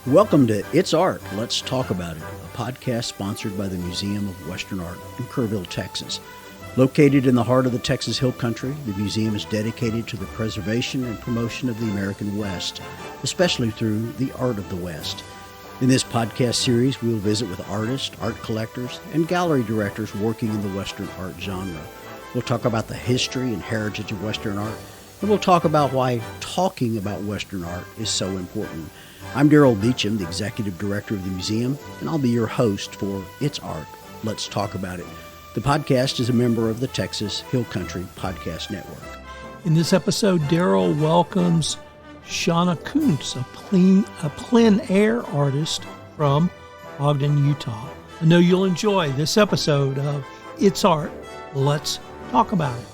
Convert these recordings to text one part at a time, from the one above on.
Welcome to It's Art, Let's Talk About It, a podcast sponsored by the Museum of Western Art in Kerrville, Texas. Located in the heart of the Texas Hill Country, the museum is dedicated to the preservation and promotion of the American West, especially through the art of the West. In this podcast series, we will visit with artists, art collectors, and gallery directors working in the Western art genre. We'll talk about the history and heritage of Western art, and we'll talk about why talking about Western art is so important. I'm Darrell Beauchamp, the Executive Director of the museum, and I'll be your host for It's Art, Let's Talk About It. The podcast is a member of the Texas Hill Country Podcast Network. In this episode, Darrell welcomes Shanna Kunz, a plein air artist from Ogden, Utah. I know you'll enjoy this episode of It's Art, Let's Talk About It.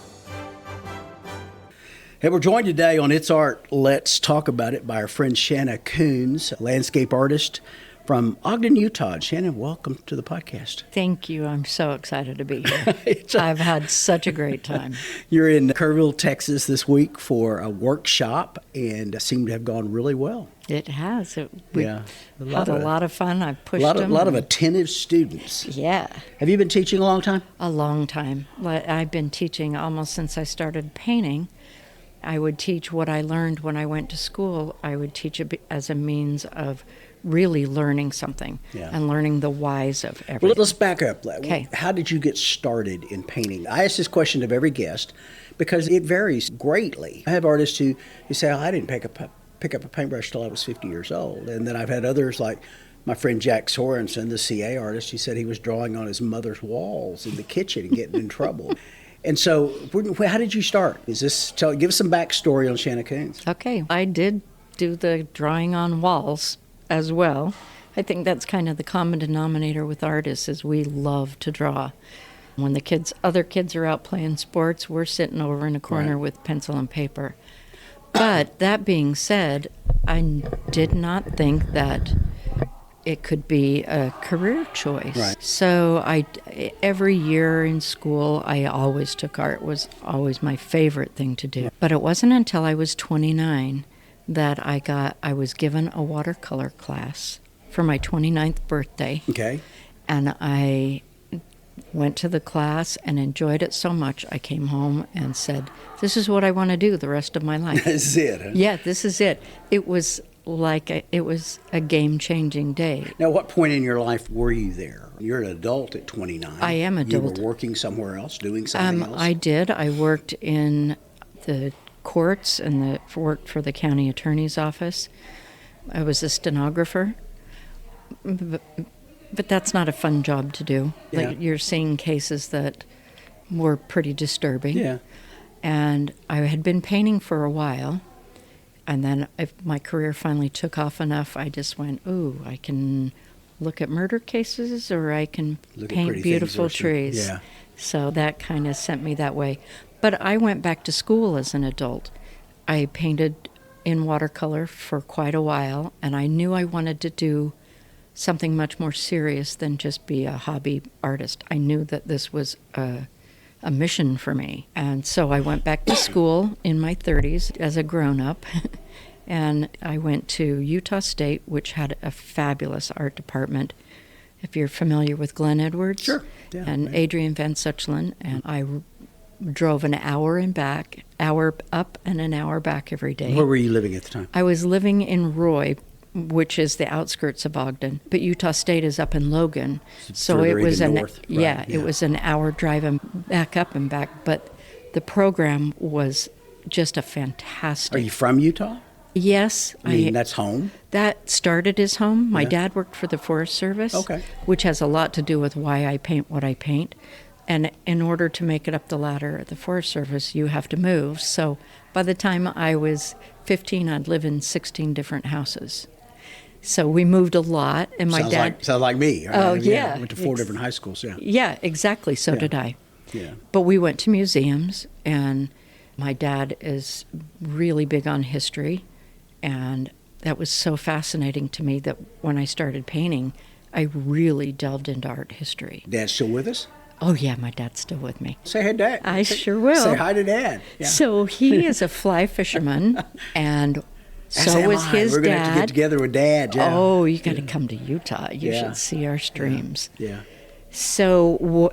Hey, we're joined today on It's Art, Let's Talk About It by our friend Shanna Kunz, a landscape artist from Ogden, Utah. Shanna, welcome to the podcast. Thank you. I'm so excited to be here. I've had such a great time. You're in Kerrville, Texas this week for a workshop and seem to have gone really well. It has. We had a lot of fun. I pushed them. A lot of attentive students. Yeah. Have you been teaching a long time? A long time. I've been teaching almost since I started painting. I would teach what I learned when I went to school. I would teach it as a means of really learning something and learning the whys of everything. Well, let's back up. Okay. How did you get started in painting? I ask this question of every guest because it varies greatly. I have artists who say, I didn't pick up a paintbrush till I was 50 years old. And then I've had others like my friend Jack Sorensen, the CA artist. He said he was drawing on his mother's walls in the kitchen and getting in trouble. And so, how did you start? Give us some backstory on Shanna Kunz. Okay, I did do the drawing on walls as well. I think that's kind of the common denominator with artists is we love to draw. When the other kids are out playing sports, we're sitting over in a corner with pencil and paper. But that being said, I did not think that it could be a career choice. Right. So every year in school, I always took art. It was always my favorite thing to do. But it wasn't until I was 29 that I was given a watercolor class for my 29th birthday. Okay. And I went to the class and enjoyed it so much, I came home and said, this is what I want to do the rest of my life. This is it, huh? Yeah, this is it. It was a game-changing day. Now, what point in your life were you there? You're an adult at 29. I am adult. You were working somewhere else, doing something else? I did. I worked in the courts and worked for the county attorney's office. I was a stenographer. But that's not a fun job to do. Yeah. Like, you're seeing cases that were pretty disturbing. Yeah. And I had been painting for a while. And then if my career finally took off enough, I just went, ooh, I can look at murder cases or I can paint beautiful trees. Yeah. So that kind of sent me that way. But I went back to school as an adult. I painted in watercolor for quite a while, and I knew I wanted to do something much more serious than just be a hobby artist. I knew that this was a mission for me. And so I went back to school in my 30s as a grown-up, and I went to Utah State, which had a fabulous art department. If you're familiar with Glenn Edwards. Sure. Yeah, and right. Adrian Van Suchlen, and I drove an hour up and an hour back every day. Where were you living at the time? I was living in Roy, which is the outskirts of Ogden, but Utah State is up in Logan. So it was north. Right. It was an hour driving back up and back, but the program was just a fantastic. Are you from Utah? Yes. I mean, that's home? That started as home. My dad worked for the Forest Service, which has a lot to do with why I paint what I paint. And in order to make it up the ladder at the Forest Service, you have to move. So by the time I was 15, I'd live in 16 different houses. So we moved a lot, and my dad... Sounds like me. Right? Oh, yeah. I went to 4 different high schools, yeah. Yeah, exactly. So did I. Yeah. But we went to museums, and my dad is really big on history, and that was so fascinating to me that when I started painting, I really delved into art history. Dad's still with us? Oh, yeah, my dad's still with me. Say hi, Dad. I sure will. Say hi to Dad. Yeah. So he is a fly fisherman, and So was his We're dad. We're going to have to get together with Dad. Yeah. Oh, you got to come to Utah. You should see our streams. Yeah. So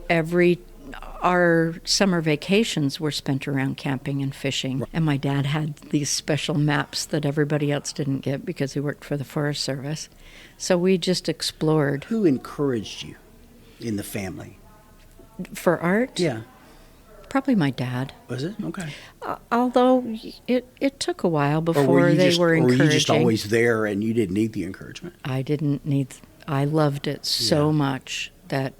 our summer vacations were spent around camping and fishing. And my dad had these special maps that everybody else didn't get because he worked for the Forest Service. So we just explored. Who encouraged you in the family? For art? Yeah. Probably my dad. Was it? Okay. Although it took a while before they were encouraging. Or were you just always there and you didn't need the encouragement? I loved it so much that...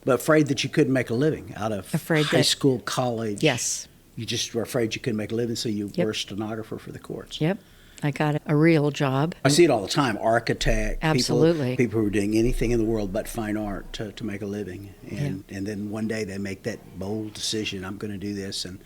But afraid that you couldn't make a living out of high school, college. Yes. You just were afraid you couldn't make a living, so you were a stenographer for the courts. Yep. I got a real job. I see it all the time. Architect. Absolutely. People who are doing anything in the world but fine art to make a living. And then one day they make that bold decision, I'm going to do this, and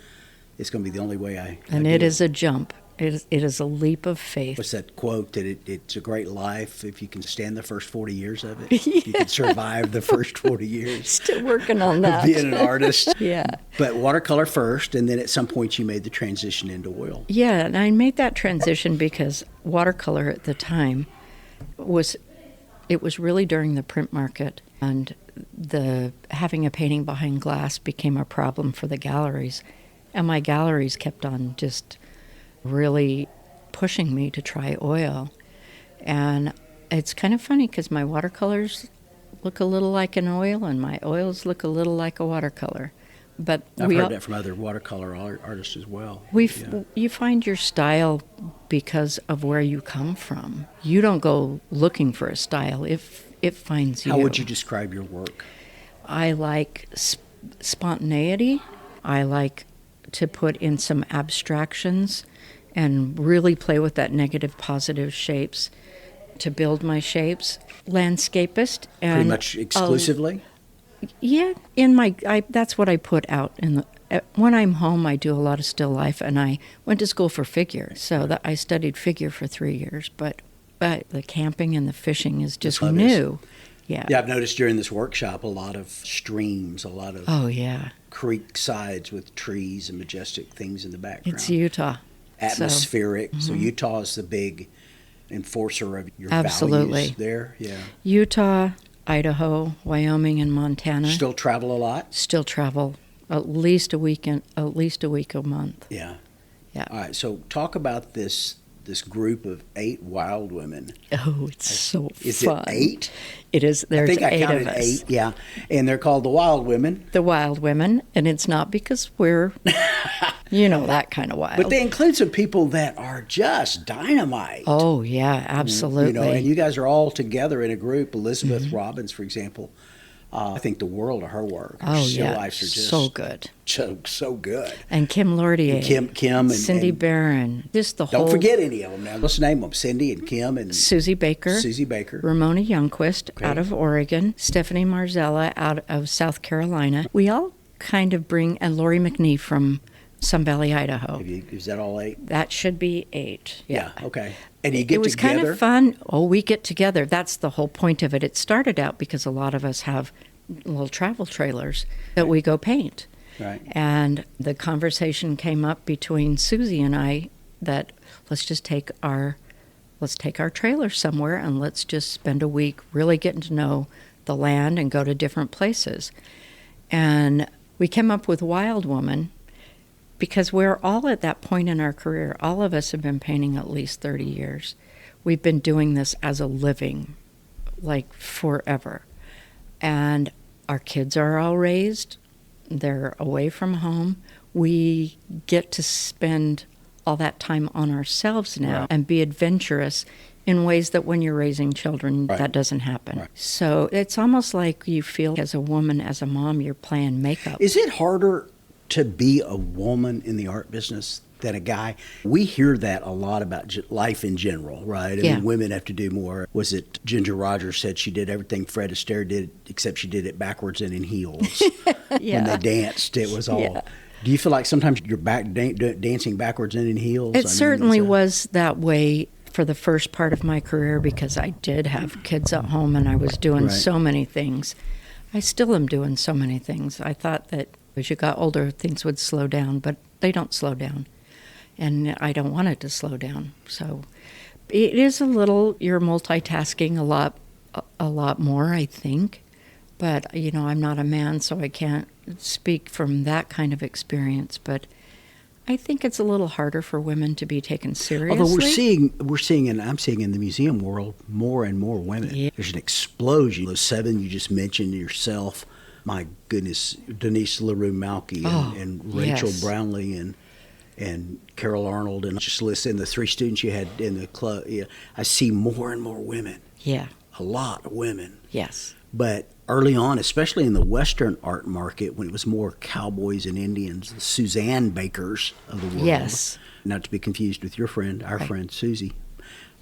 it's going to be the only way I And do it is a jump. It is a leap of faith. What's that quote that it's a great life if you can stand the first 40 years of it? You can survive the first 40 years. Still working on that. Being an artist. Yeah. But watercolor first, and then at some point you made the transition into oil. Yeah, and I made that transition because watercolor at the time was really during the print market, and having a painting behind glass became a problem for the galleries. And my galleries kept on just really pushing me to try oil. And it's kind of funny because my watercolors look a little like an oil and my oils look a little like a watercolor. But I've heard that from other watercolor artists as well. You find your style because of where you come from. You don't go looking for a style. It finds you. How would you describe your work? I like spontaneity. I like to put in some abstractions and really play with that negative positive shapes to build my shapes. Landscapist. And pretty much exclusively? Yeah, that's what I put out. When I'm home, I do a lot of still life, and I went to school for figure, so I studied figure for 3 years, but the camping and the fishing is just new. Yeah, I've noticed during this workshop a lot of streams, a lot of creek sides with trees and majestic things in the background. It's Utah. Atmospheric. So Utah is the big enforcer of your Absolutely. values there. Yeah. Utah, Idaho, Wyoming, and Montana. Still travel a lot? Still travel at least a week a month. Yeah. Yeah. All right. So talk about this group of 8 wild women. Oh, it's so is fun. Is it 8? It is. There's I think 8 I counted of us. 8. Yeah, and they're called the Wild Women. The Wild Women, and it's not because we're, that kind of wild. But they include some people that are just dynamite. Oh yeah, absolutely. And you guys are all together in a group. Elizabeth Robbins, for example. I think the world of her work. Her still lifes are just so good. So good. And Kim Lordier. And Kim and Cindy Barron. Just the whole. Don't forget any of them now. Let's name them. Cindy and Kim and Susie Baker. Ramona Youngquist out of Oregon. Stephanie Marzella out of South Carolina. We all kind of bring, and Lori McNee from Sun Valley, Idaho. Is that all 8? That should be 8. Yeah. Okay. And you get together? It was kind of fun. Oh, we get together. That's the whole point of it. It started out because a lot of us have little travel trailers that we go paint. Right. And the conversation came up between Susie and I that let's take our trailer somewhere and let's just spend a week really getting to know the land and go to different places. And we came up with Wild Woman because we're all at that point in our career. All of us have been painting at least 30 years. We've been doing this as a living, like forever. And our kids are all raised. They're away from home. We get to spend all that time on ourselves now and be adventurous in ways that when you're raising children, that doesn't happen. Right. So it's almost like you feel as a woman, as a mom, you're playing makeup. Is it harder to be a woman in the art business than a guy? We hear that a lot about life in general, right? I mean, women have to do more. Was it Ginger Rogers said she did everything Fred Astaire did, except she did it backwards and in heels. When they danced, it was all... Yeah. Do you feel like sometimes you're back dancing backwards and in heels? It certainly was that way for the first part of my career because I did have kids at home and I was doing so many things. I still am doing so many things. I thought that as you got older, things would slow down, but they don't slow down. and I don't want it to slow down. So it is you're multitasking a lot more, I think. But, I'm not a man, so I can't speak from that kind of experience. But I think it's a little harder for women to be taken seriously. Although we're seeing, and I'm seeing in the museum world, more and more women. Yeah. There's an explosion. Those 7 you just mentioned yourself, my goodness, Denise LaRue-Malky and Rachel Brownlee and Carol Arnold, and just listen, the 3 students you had in the club. Yeah, I see more and more women. Yeah. A lot of women. Yes. But early on, especially in the Western art market, when it was more cowboys and Indians, the Suzanne Bakers of the world. Yes. Not to be confused with your friend, our friend Susie.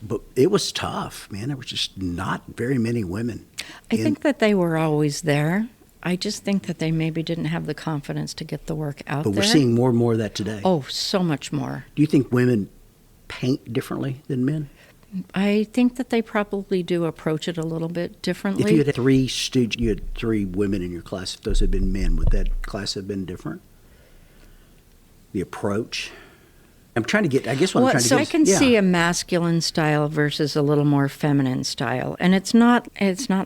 But it was tough, man. There was just not very many women. I think that they were always there. I just think that they maybe didn't have the confidence to get the work out there. But we're seeing more and more of that today. Oh, so much more. Do you think women paint differently than men? I think that they probably do approach it a little bit differently. If you had 3 students, you had 3 women in your class, if those had been men, would that class have been different? The approach? I'm trying to get, I guess what I'm trying to get I can see a masculine style versus a little more feminine style. And it's not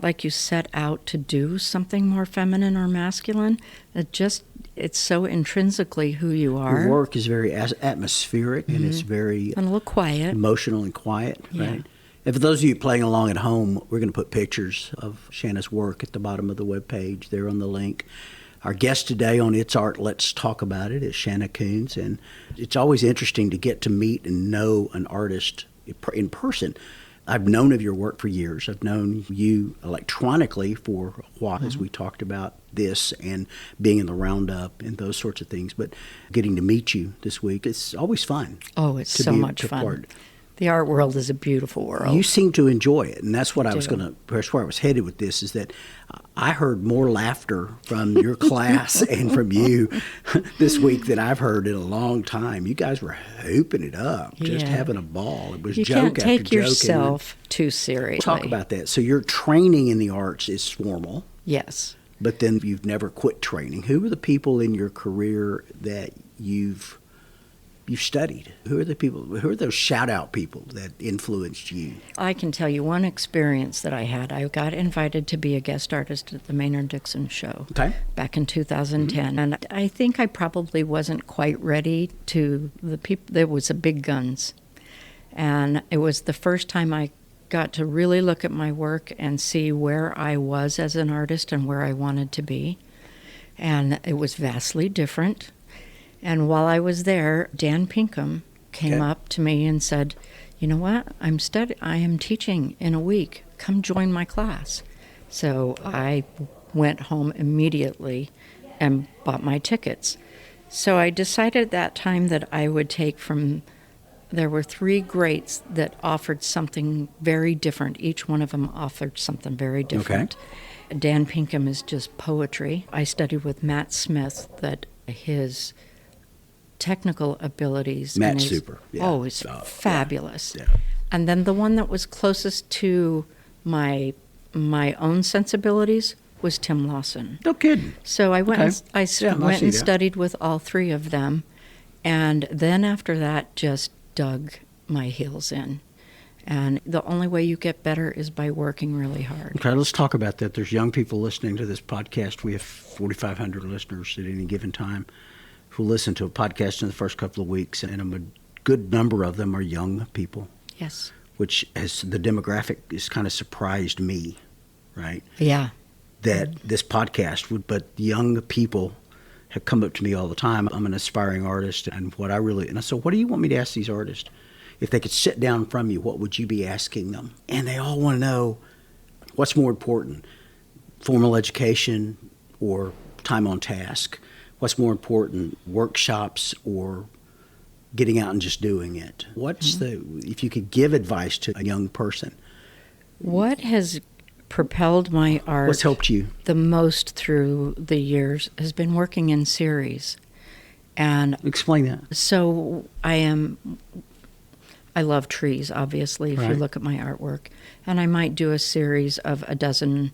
like you set out to do something more feminine or masculine. It's so intrinsically who you are. Your work is very atmospheric, and it's very and a little quiet. Emotional and quiet, Yeah. right? And for those of you playing along at home, we're going to put pictures of Shanna's work at the bottom of the webpage there on the link. Our guest today on It's Art, Let's Talk About It is Shanna Kunz, and it's always interesting to get to meet and know an artist in person. I've known of your work for years. I've known you electronically for a while, as we talked about this and being in the Roundup and those sorts of things, but getting to meet you this week, it's always fun. Oh, it's so much fun. The art world is a beautiful world. You seem to enjoy it, and that's what that's where I was headed with this, is that I heard more laughter from your class and from you this week than I've heard in a long time. You guys were hooping it up, just having a ball. It was you joke after joke. You can't take yourself too seriously. Talk about that. So your training in the arts is formal. Yes. But then you've never quit training. Who are the people in your career that you've studied? Who are the people? Who are those shout-out people that influenced you? I can tell you one experience that I had. I got invited to be a guest artist at the Maynard Dixon show back in 2010. And I think I probably wasn't quite ready to the people. There was a big guns. And it was the first time I got to really look at my work and see where I was as an artist and where I wanted to be. And it was vastly different. And while I was there, Dan Pinkham came up to me and said, "You know what? I am teaching in a week. Come join my class." So I went home immediately and bought my tickets. So I decided at that time that I would take there were 3 greats that offered something very different. Each one of them offered something very different. Okay. Dan Pinkham is just poetry. I studied with Matt Smith, that his technical abilities. Matt's super. Yeah. Oh, it's fabulous. Yeah. And then the one that was closest to my own sensibilities was Tim Lawson. No kidding. So I went and studied with all 3 of them, and then after that just dug my heels in. And the only way you get better is by working really hard. Okay, let's talk about that. There's young people listening to this podcast. We have 4,500 listeners at any given time who listen to a podcast in the first couple of weeks, and a good number of them are young people. Yes. Which the demographic has kind of surprised me, right? Yeah. That this podcast but young people have come up to me all the time. I'm an aspiring artist, and I said, what do you want me to ask these artists? If they could sit down from you, what would you be asking them? And they all want to know, what's more important, formal education or time on task? What's more important, workshops or getting out and just doing it? If you could give advice to a young person? What has propelled my art What's helped you the most through the years has been working in series. And explain that. So I love trees, obviously, if you look at my artwork. And I might do a series of a dozen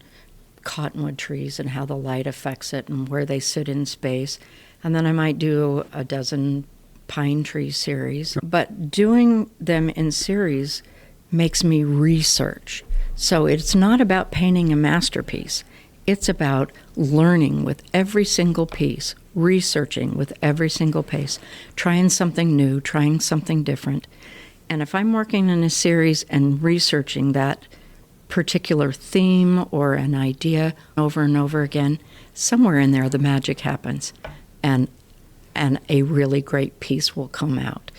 cottonwood trees and how the light affects it and where they sit in space. And then I might do a dozen pine tree series, but doing them in series makes me research. So it's not about painting a masterpiece. It's about learning with every single piece, researching with every single piece, trying something new, trying something different. And if I'm working in a series and researching that particular theme or an idea over and over again, somewhere in there the magic happens, and a really great piece will come out.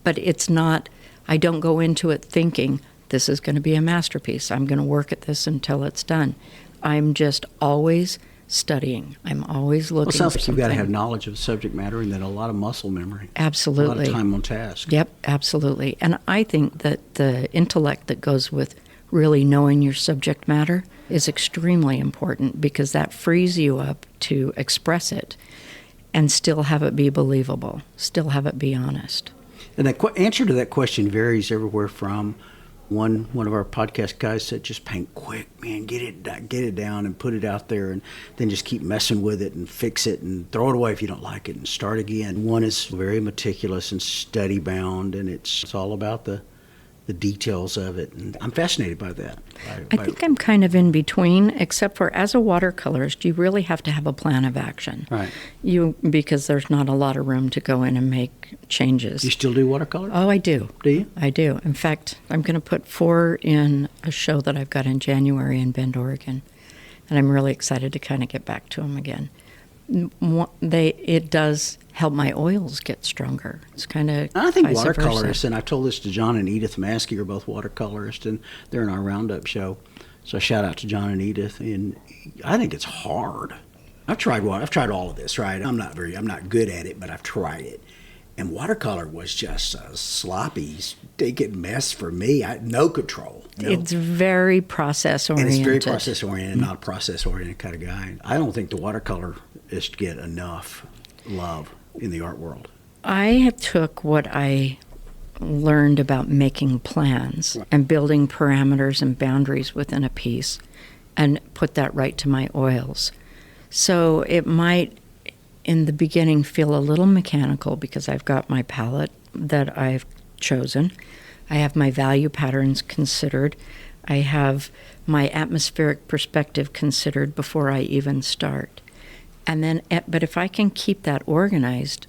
But it's not, I don't go into it thinking, this is going to be a masterpiece. I'm going to work at this until it's done. I'm just always studying. I'm always looking for something. Well, it sounds like you've got to have knowledge of the subject matter and then a lot of muscle memory. Absolutely. A lot of time on task. Yep, absolutely. And I think that the intellect that goes with really knowing your subject matter is extremely important, because that frees you up to express it and still have it be believable, still have it be honest. And the answer to that question varies everywhere from one of our podcast guys said, just paint quick, man, get it down and put it out there, and then just keep messing with it and fix it and throw it away if you don't like it and start again. One is very meticulous and study bound, and it's all about the details of it, and I'm fascinated by that. I think I'm kind of in between, except for as a watercolorist, you really have to have a plan of action. Right. Because there's not a lot of room to go in and make changes. You still do watercolor? Oh, I do. Do you? I do. In fact, I'm going to put 4 in a show that I've got in January in Bend, Oregon, and I'm really excited to kind of get back to them again. It does help my oils get stronger. It's kind of I think vice watercolorists, versa. and I told this to John and Edith Maskey, are both watercolorists, and they're in our Roundup show. So shout out to John and Edith. And I think it's hard. I've tried all of this, right? I'm not good at it, but I've tried it. And watercolor was just a sloppy, stinking mess for me. I had no control. It's very process-oriented. And it's very process-oriented, not a process-oriented kind of guy. I don't think the watercolorists get enough love in the art world. I took what I learned about making plans and building parameters and boundaries within a piece and put that right to my oils. So it might, in the beginning, feel a little mechanical because I've got my palette that I've chosen. I have my value patterns considered. I have my atmospheric perspective considered before I even start. And then, but if I can keep that organized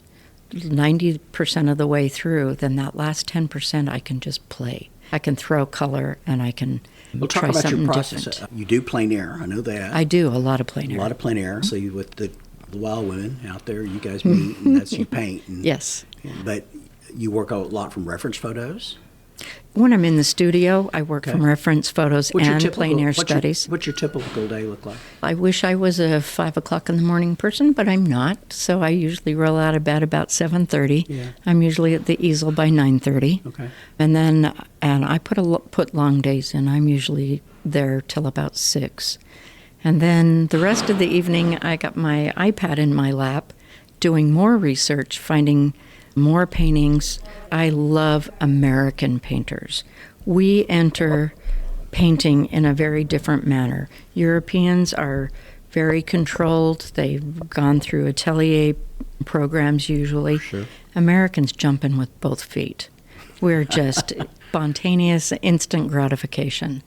90% of the way through, then that last 10% I can just play. I can throw color and I can try talk about something your process. different. You do plein air, I know that. I do a lot of plein air. A lot of plein air. So you, with the wild women out there, you guys meet and that's you paint. And, yes. But you work a lot from reference photos? When I'm in the studio, I work from reference photos and plein air studies. What's your typical day look like? I wish I was a 5 o'clock in the morning person, but I'm not. So I usually roll out of bed about 7:30. Yeah. I'm usually at the easel by 9:30. Okay. And I put long days in. I'm usually there till about 6. And then the rest of the evening, I got my iPad in my lap, doing more research, finding more paintings. I love American painters. We enter painting in a very different manner. Europeans are very controlled. They've gone through atelier programs usually. Sure. Americans jump in with both feet. We're just spontaneous, instant gratification.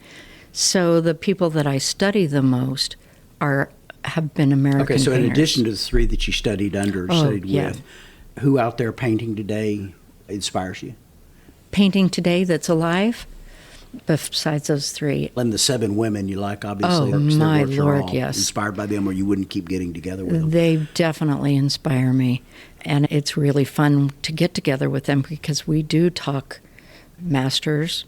So the people that I study the most have been American painters. Okay, so in addition to the 3 that you studied with, who out there painting today inspires you? Painting today that's alive, besides those 3. And the 7 women you like, obviously. Oh, my works are Lord, all yes. Inspired by them, or you wouldn't keep getting together with them. They definitely inspire me. And it's really fun to get together with them because we do talk masters.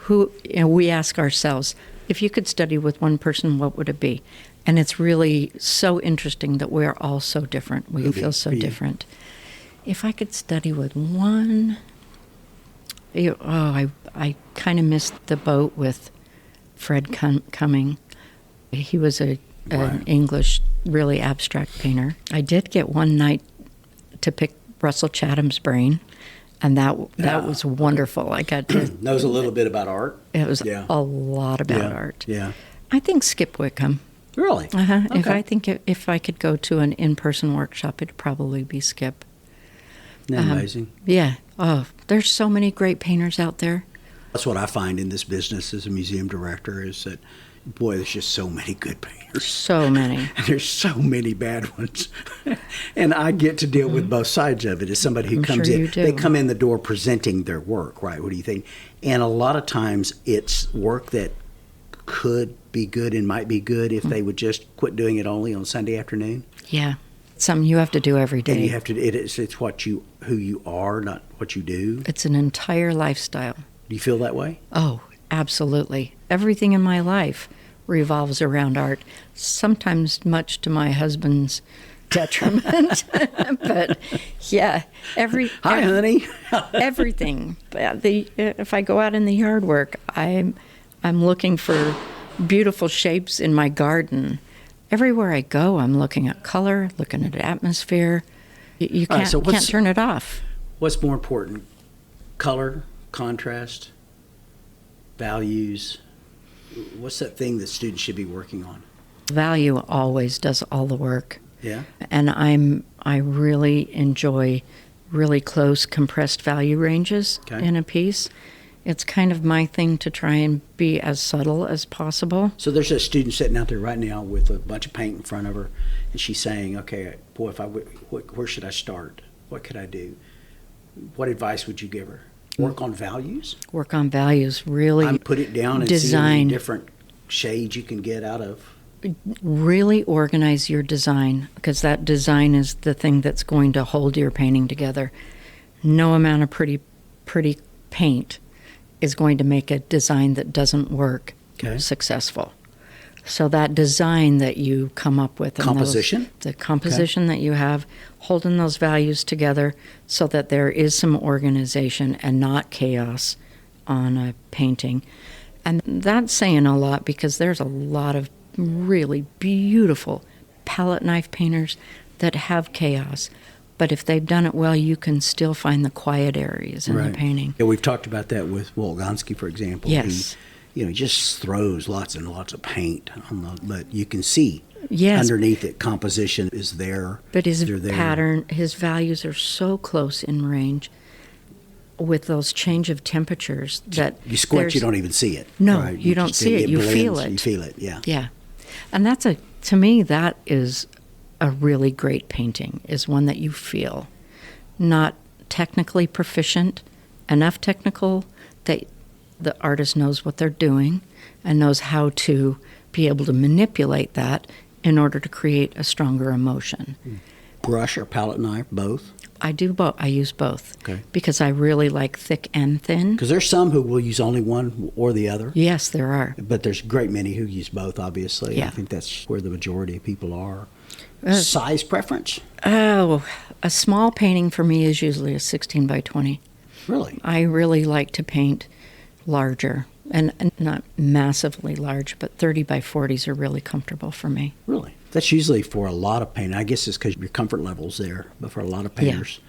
We ask ourselves, if you could study with one person, what would it be? And it's really so interesting that we're all so different. We feel so different. If I could study with one, I kind of missed the boat with Fred Cumming. He was an English, really abstract painter. I did get one night to pick Russell Chatham's brain, and that was wonderful. I got to knows a little bit about art. It was a lot about art. Yeah, I think Skip Wickham. Really? Okay. If I could go to an in-person workshop, it'd probably be Skip. Isn't that amazing? Yeah. Oh, there's so many great painters out there. That's what I find in this business as a museum director is that, boy, there's just so many good painters. So many. And there's so many bad ones. And I get to deal with both sides of it as somebody who I'm comes sure in. you do. They come in the door presenting their work, right? What do you think? And a lot of times it's work that could be good and might be good if they would just quit doing it only on Sunday afternoon. Yeah. Something you have to do every day. And you have to, it's who you are, not what you do. It's an entire lifestyle. Do you feel that way? Oh, absolutely. Everything in my life revolves around art, sometimes much to my husband's detriment. But yeah, Hi, honey. everything. If I go out in the yard work, I'm looking for beautiful shapes in my garden. Everywhere I go, I'm looking at color, looking at atmosphere. You can't, can't turn it off. What's more important? Color, contrast, values? What's that thing that students should be working on? Value always does all the work. Yeah. And I really enjoy really close compressed value ranges in a piece. It's kind of my thing to try and be as subtle as possible. So there's a student sitting out there right now with a bunch of paint in front of her, and she's saying, okay, boy, where should I start? What could I do? What advice would you give her? Work on values? Work on values, really. Put it down and see how many different shades you can get out of. Really organize your design, because that design is the thing that's going to hold your painting together. No amount of pretty paint is going to make a design that doesn't work successful. So that design that you come up with, composition, the composition that you have, holding those values together so that there is some organization and not chaos on a painting. And that's saying a lot, because there's a lot of really beautiful palette knife painters that have chaos. But if they've done it well, you can still find the quiet areas in the painting. Yeah, we've talked about that with Wolgansky, for example. Yes. He just throws lots and lots of paint on but you can see underneath it, composition is there. But his pattern, his values are so close in range with those change of temperatures that you squint, you don't even see it. No, you don't see it. You feel it. You feel it, yeah. Yeah. And to me, that is a really great painting, is one that you feel. Not technically proficient, enough technical that the artist knows what they're doing and knows how to be able to manipulate that in order to create a stronger emotion. Brush or palette knife, both? I do both. I use both because I really like thick and thin. Because there's some who will use only one or the other. Yes, there are. But there's a great many who use both, obviously. Yeah. I think that's where the majority of people are. Size preference? Oh, a small painting for me is usually a 16 by 20. Really? I really like to paint larger, and not massively large, but 30 by 40s are really comfortable for me. Really? That's usually for a lot of painting. I guess it's because your comfort level's there. But for a lot of painters,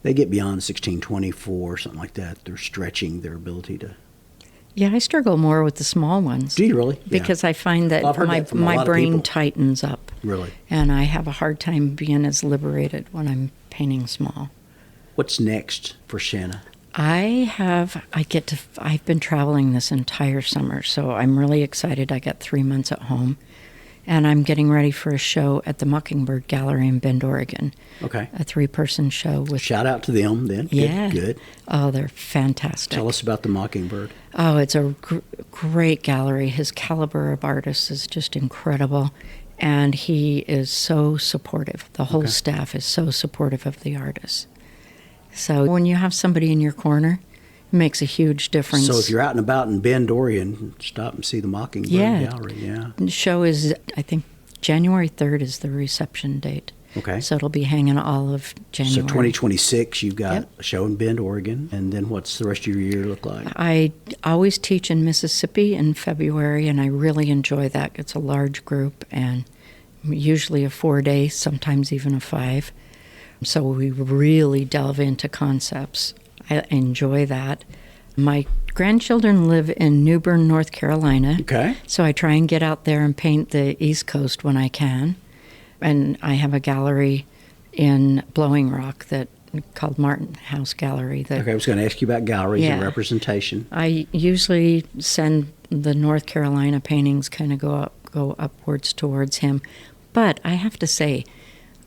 they get beyond 1624, something like that. They're stretching their ability to... Yeah, I struggle more with the small ones. Do you really? Because I find that my brain tightens up. Really? And I have a hard time being as liberated when I'm painting small. What's next for Shanna? I've been traveling this entire summer, so I'm really excited. I got 3 months at home, and I'm getting ready for a show at the Mockingbird Gallery in Bend, Oregon. Okay. A 3-person show with... Shout out to them then. Yeah. Good. Oh, they're fantastic. Tell us about the Mockingbird. Oh, it's a great gallery. His caliber of artists is just incredible, and he is so supportive. The whole staff is so supportive of the artists. So when you have somebody in your corner, it makes a huge difference. So if you're out and about in Bend, Oregon, stop and see the Mockingbird Gallery. Yeah. The show is, I think, January 3rd is the reception date. Okay. So it'll be hanging all of January. So 2026, you've got a show in Bend, Oregon. And then what's the rest of your year look like? I always teach in Mississippi in February, and I really enjoy that. It's a large group, and usually a 4-day, sometimes even a 5. So we really delve into concepts. I enjoy that. My grandchildren live in New Bern, North Carolina. Okay. So I try and get out there and paint the East Coast when I can. And I have a gallery in Blowing Rock that called Martin House Gallery. Okay, I was going to ask you about galleries and Yeah. representation. I usually send the North Carolina paintings kind of go upwards towards him. But I have to say,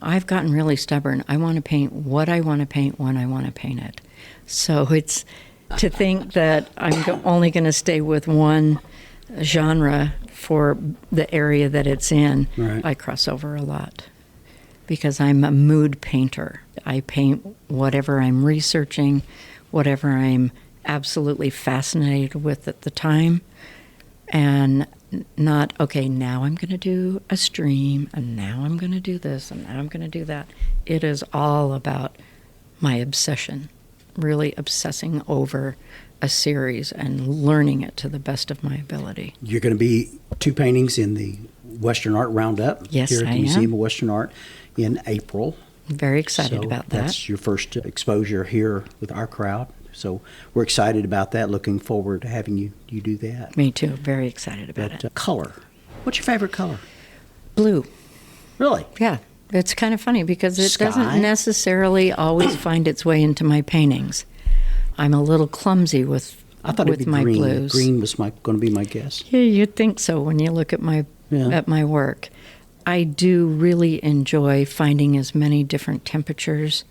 I've gotten really stubborn. I want to paint what I want to paint when I want to paint it. So it's to think that I'm only going to stay with one genre for the area that it's in. Right. I cross over a lot because I'm a mood painter. I paint whatever I'm researching, whatever I'm absolutely fascinated with at the time, and not, okay, now I'm going to do a stream, and now I'm going to do this, and now I'm going to do that. It is all about my obsession, really obsessing over a series and learning it to the best of my ability. You're going to be 2 paintings in the Western Art Roundup Yes, here at I the Museum am. of Western Art in April. Very excited So about that. that's your first exposure here with our crowd. So we're excited about that. Looking forward to having you do that. Me too. Very excited about But it. color. What's your favorite color? Blue. Really? Yeah. It's kind of funny because it Sky? doesn't necessarily always find its way into my paintings. I'm a little clumsy with I thought it'd with be my green. blues. Green was going to be my guess. Yeah, you'd think so when you look at my work. I do really enjoy finding as many different temperatures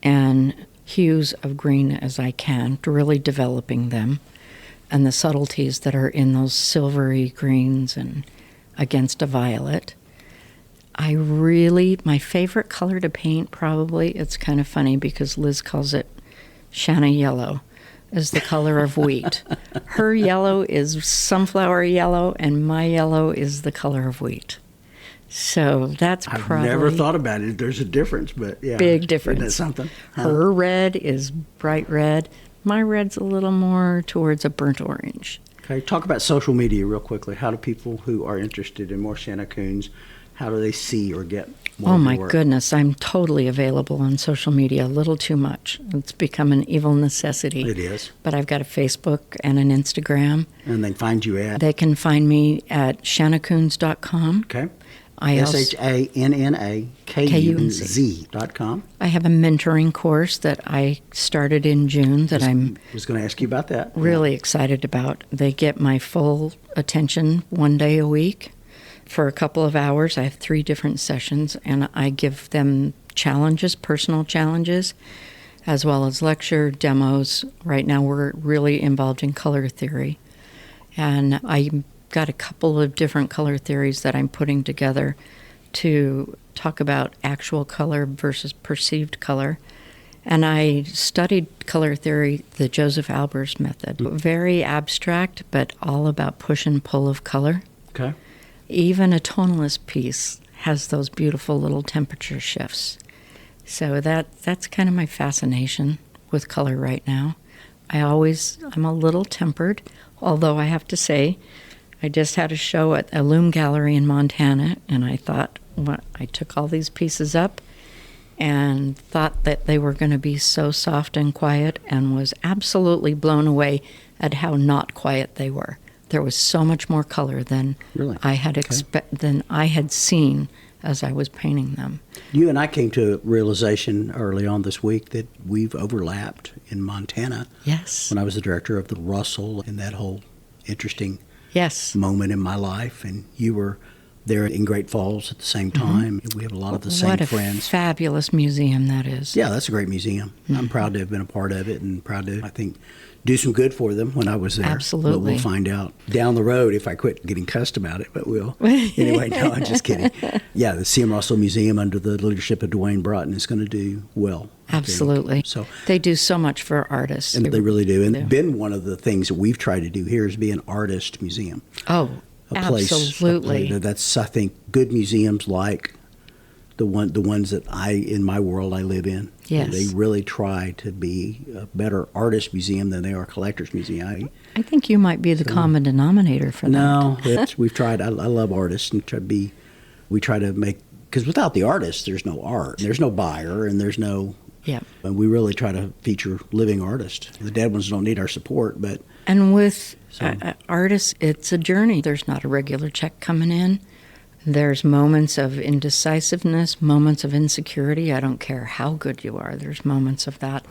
and hues of green as I can, really developing them, and the subtleties that are in those silvery greens and against a violet. My favorite color to paint, probably, it's kind of funny because Liz calls it Shanna yellow, is the color of wheat. Her yellow is sunflower yellow, and my yellow is the color of wheat. So that's I've probably... never thought about it. There's a difference, but yeah. Big difference. Isn't that something? Her red is bright red. My red's a little more towards a burnt orange. Okay, talk about social media real quickly. How do people who are interested in more Shanna Kunz, how do they see or get more Oh of my your work? goodness, I'm totally available on social media, a little too much. It's become an evil necessity. It is. But I've got a Facebook and an Instagram. And they find you at? They can find me at shannakunz.com. Okay. I also- SHANNAKUNZ.com. I have a mentoring course that I started in June that I'm was going to ask you about that. really excited about. They get my full attention 1 day a week for a couple of hours. I have 3 different sessions, and I give them challenges, personal challenges, as well as lecture demos. Right now we're really involved in color theory, and I got a couple of different color theories that I'm putting together to talk about actual color versus perceived color. And I studied color theory, the Joseph Albers method. Very abstract, but all about push and pull of color. Okay. Even a toneless piece has those beautiful little temperature shifts. So that's kind of my fascination with color right now. I'm a little tempered, although I have to say, I just had a show at a Loom Gallery in Montana, and I thought, I took all these pieces up and thought that they were going to be so soft and quiet, and was absolutely blown away at how not quiet they were. There was so much more color than Really? I had than I had seen as I was painting them. You and I came to a realization early on this week that we've overlapped in Montana. Yes. When I was the director of the Russell and that whole interesting Yes. moment in my life, and you were there in Great Falls at the same time. We have a lot of the same What a friends. fabulous museum that is. Yeah, that's a great museum. I'm proud to have been a part of it, and proud to, I think, do some good for them when I was there. Absolutely. But we'll find out down the road if I quit getting cussed about it, but we'll. Anyway, no, I'm just kidding. Yeah, the C.M. Russell Museum under the leadership of Dwayne Broughton is going to do well. I think. Absolutely. So, They do so much for artists. and they really do. And do. been one of the things that we've tried to do here is be an artist museum. Oh, A place, absolutely. That's, I think, good museums like the ones that in my world I live in. Yes. They really try to be a better artist museum than they are a collector's museum. I think you might be the common denominator for that. No, we've tried. I love artists, and we try to make, because without the artist, there's no art. There's no buyer, and there's no. Yeah. And we really try to feature living artists. The dead ones don't need our support, but. And with artists, it's a journey. There's not a regular check coming in. There's moments of indecisiveness, moments of insecurity. I don't care how good you are. There's moments of that.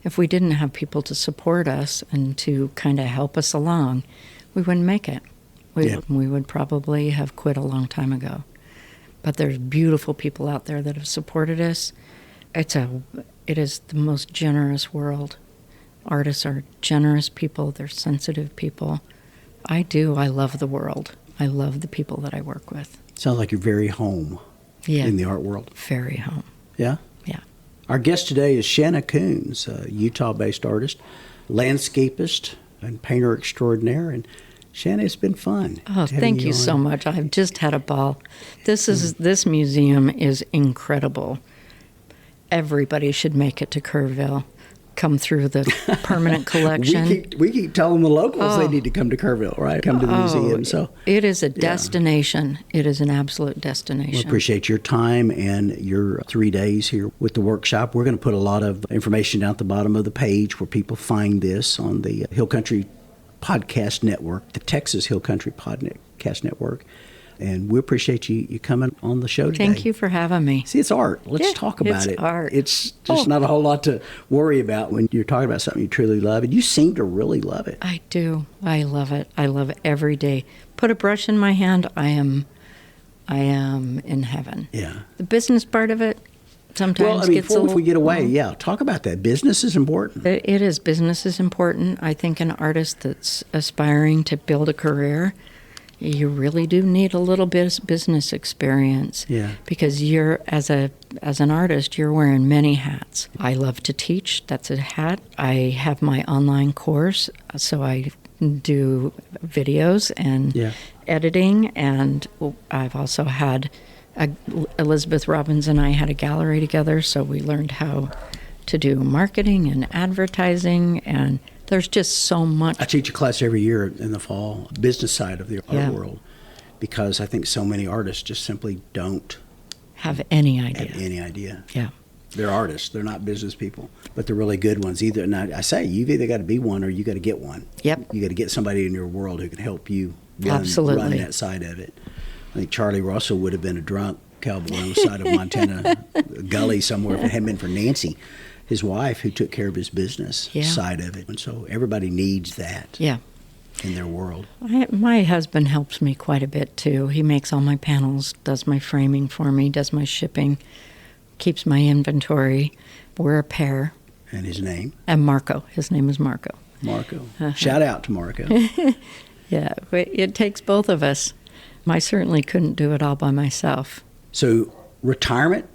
If we didn't have people to support us and to kind of help us along, we wouldn't make it. We would probably have quit a long time ago. But there's beautiful people out there that have supported us. It is the most generous world. Artists are generous people. They're sensitive people. I love the world. I love the people that I work with. Sounds like you're very home in the art world. Very home. Yeah? Yeah. Our guest today is Shanna Kunz, a Utah-based artist, landscapist, and painter extraordinaire. And Shanna, it's been fun. Oh, thank you so much. I've just had a ball. This museum is incredible. Everybody should make it to Kerrville. Come through the permanent collection. we keep telling the locals they need to come to Kerrville, right? Come to the museum. So it is a destination. It is an absolute destination. We appreciate your time and your 3 days here with the workshop. We're going to put a lot of information down at the bottom of the page where people find this on the Hill Country Podcast Network, the Texas Hill Country Podcast Network. And we appreciate you coming on the show today. Thank you for having me. See, it's art. Let's talk about it. It's art. It's just not a whole lot to worry about when you're talking about something you truly love. And you seem to really love it. I do. I love it. I love it every day. Put a brush in my hand, I am in heaven. Yeah. The business part of it sometimes gets a little... Before we get away, talk about that. Business is important. It is. Business is important. I think an artist that's aspiring to build a career, you really do need a little bit of business experience. Yeah. Because you're, as an artist, you're wearing many hats. I love to teach. That's a hat. I have my online course, so I do videos and editing. And I've also had Elizabeth Robbins and I had a gallery together, so we learned how to do marketing and advertising, and there's just so much. I teach a class every year in the fall, business side of the art world, because I think so many artists just simply don't have any idea. Yeah. They're artists. They're not business people, but they're really good ones. And I say, you've either got to be one or you got to get one. Yep. You got to get somebody in your world who can help you run that side of it. I think Charlie Russell would have been a drunk cowboy on the side of Montana gully somewhere if it hadn't been for Nancy, his wife, who took care of his business side of it. And so everybody needs that in their world. My husband helps me quite a bit, too. He makes all my panels, does my framing for me, does my shipping, keeps my inventory. We're a pair. And his name? And Marco. His name is Marco. Marco. Shout out to Marco. Yeah, it takes both of us. I certainly couldn't do it all by myself. So, retirement?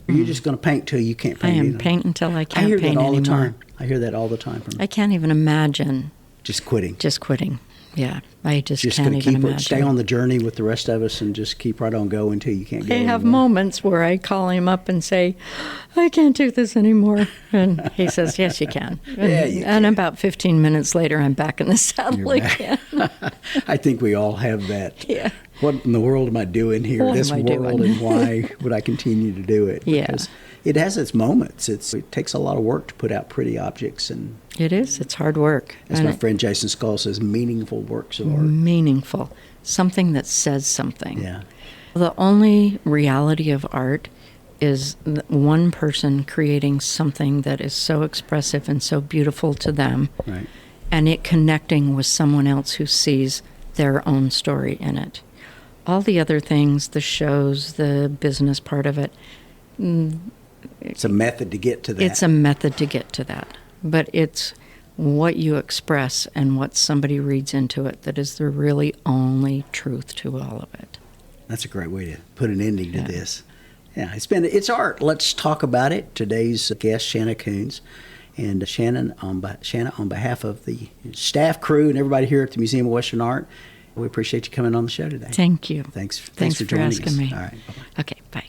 Are you just going to paint till you can't paint anymore? I am paint until I can't paint anymore. I hear that all the time. I hear that all the time from you. I can't even imagine. Just quitting. Yeah, I just can't even imagine. Stay on the journey with the rest of us and just keep right on going until you can't go I have anymore. moments where I call him up and say, I can't do this ananymore. And he says, yes, you can. And about 15 minutes later, I'm back in the saddle again. I think we all have that. Yeah. What in the world am I doing here? And why would I continue to do it? Because it has its moments. It takes a lot of work to put out pretty objects. And it is. It's hard work. As my friend Jason Skull says, meaningful works of art. Meaningful. Something that says something. Yeah. The only reality of art is one person creating something that is so expressive and so beautiful to them. Right. And it connecting with someone else who sees their own story in it. All the other things, the shows, the business part of it. It's a method to get to that. It's a method to get to that. But it's what you express and what somebody reads into it that is the really only truth to all of it. That's a great way to put an ending to this. Yeah, it's art. Let's talk about it. Today's guest, Shanna Kunz. And Shanna, on behalf of the staff, crew, and everybody here at the Museum of Western Art, we appreciate you coming on the show today. Thank you. Thanks for for joining asking us. me. All right. Bye-bye. Okay, bye.